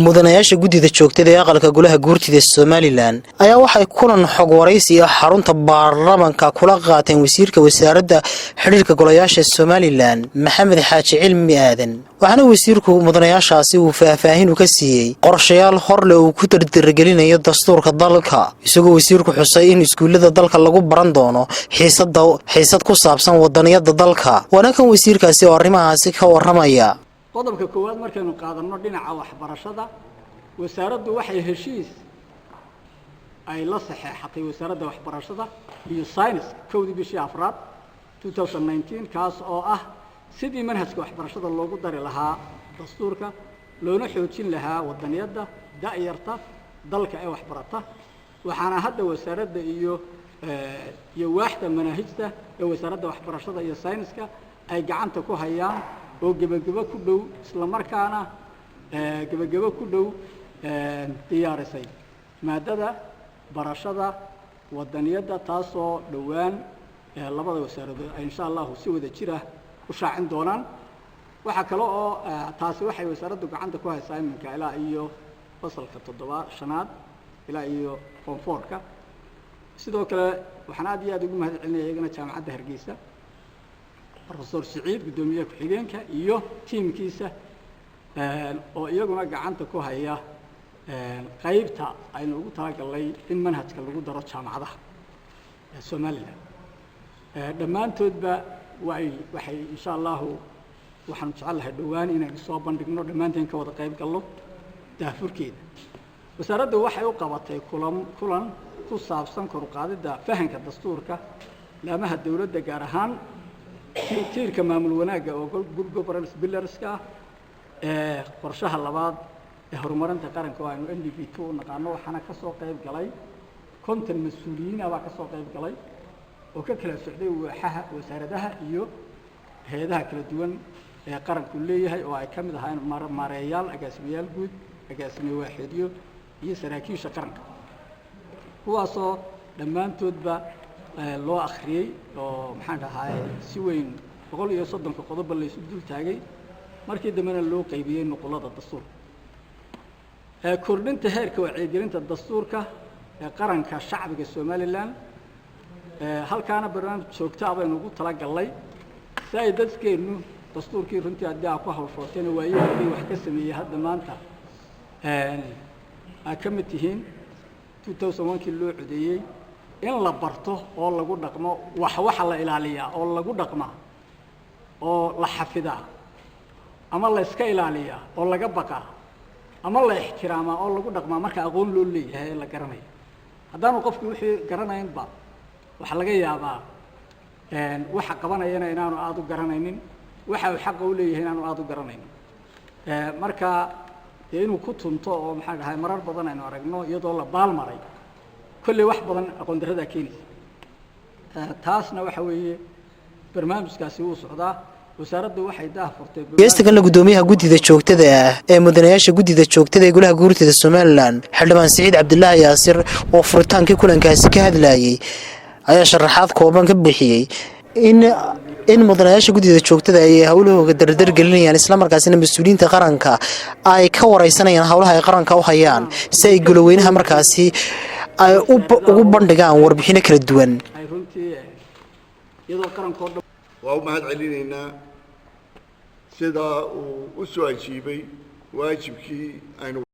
mudanayaasha guddida joogtada ee aqalka golaha guurtida Somaliland ayaa waxay kulan xog waraysi ah xarunta baarlamaanka kula qaateen wasiirka wasaaradda xiriirka golayaasha Somaliland Maxamed Xaaji Cilmi Aadan waxaana wasiirku mudanayaashaasi uu faahfaahin ka siiyay qorshayaal hor leh oo ku dardargelinayo dastuurka dalka isagoo wasiirku xusay in iskuulada dalka lagu baran doono xiisad ku saabsan wadaniyada dalka waana kan wasiirkaasi oo arrimahaasi ka waramaya qodobka koowaad markaynu qaadano dhinaca waxbarashada wasaaraddu waxay heshiis ay la saxeexatay wasaaradda waxbarashada iyo science kowdii bishii afraad 2019 kaas oo ah sidii manhajka waxbarashada loogu dari lahaa dastuurka loona xoojin lahaa wadaniyada da'yarta dalka ee waxbarata waxaana hadda wasaaradda iyo waaxda manhajta ee wasaaradda waxbarashada iyo science-ka ay gacanta ku hayaan oo gabagabo ku dhow isla markaana gabagabo ku dhow diyaarisay maadada barashada wadaniyada taasoo dhawaan labada wasaaradood ay insha Allah si wada jira u shaacin doonaan waxa kale oo taasi waxay wasaaraddu gacanta ku haysaa iminka ilaa iyo fasalka 7-shanaad ilaa iyo form 4ka sidoo kale waxaan aad iyo aad ugu mahadcelinayaa iyagana jaamacadda Hargeysa Professor Saciid gudoomiyaha ku-xigeenka iyo tiimkiisa oo iyaguna gacanta ku haya qaybta aynu ugu talagalay in manhajka lagu daro jaamacadaha Soomaaliland dhammaantoodba waxay insha Allah waxaan jecelahay dhawaan inaan soo bandhigno dhammaanteen ka wada qayb galno daafurkeeda wasaaraddu waxay u qabatay kulan ku saabsan kor u qaadida fahanka dastuurka laamaha dawladda gaar ahaan tiirka maamul wanaaga oo good governance pillarska qorshaha labaad ee horumarinta qaranka oo aynu NDP2 u naqaano waxaana ka soo qayb galay konton mas'uuliyiin ah ka soo qayb galay oo ka kala socday waaxaha wasaaradaha iyo hay'adaha kala duwan ee qaranku leeyahay oo ay ka mid ahaayeen maareeyaal agaasimayaal guud agaasime waaxidyo iyo saraakiisha qaranka kuwaasoo dhammaantoodba loo akhriyay oo maxaan dhahay si weyn 130 qodob la isu dul taagay markii dambena loo qaybiyay nuqulada dastuurka kordhinta heerka wacyigelinta dastuurka ee qaranka shacbiga Somaliland halkaana barnaamij joogto ah baynu ugu talagalnay si ay dadkeenu dastuurkii runtii hadda ku hawlfooteen waayeen wax ka sameeyay hadda maanta ay ka mid yihiin 2001kii loo codeeyay in la barto oo lagu dhaqmo waxa la ilaaliyaa oo lagu dhaqmaa oo la xafidaa ama la iska ilaaliyaa oo laga baqaa ama la ixtiraamaa oo lagu dhaqmaa marka aqoon loo leeyahay la garanayo haddaanu qofku wixii garanaynba waxa laga yaabaa waxa qabanayana inaanu aad u garanaynin waxa uu xaq u leeyahay inaanu aad u garanaynin marka inuu ku tunto oo maxaa dhahay marar badan aynu aragno iyadoo la baalmaray كل واحد بدن أقول دردا كيني تاسنا وحوي برنامج كاسيو صعدا وسارد واحد ده فرتي يستقل قدوميها جودي ذا شوكت ذا مدنياش جودي ذا شوكت ذا يقولها جورتي ذا Somaliland حلمان سعيد عبد الله ياسر وفرتان كل كاسك هذا لاي أي شرحات كوبان كبحيي إن مدنياش جودي ذا شوكت ذا يهولوا قدر قلني يعني إسلام مركزين مسؤولين تقارنك أي كوري سنة يعني هؤلاء يقارنك وحيان سيقولوا وينها مركزي ay ugu bandhigaan warbixino kala duwan ay runtii iyadoo qarankooda waa u mahad celinaynaa sida uu u soo ajiibay waajibkii aynu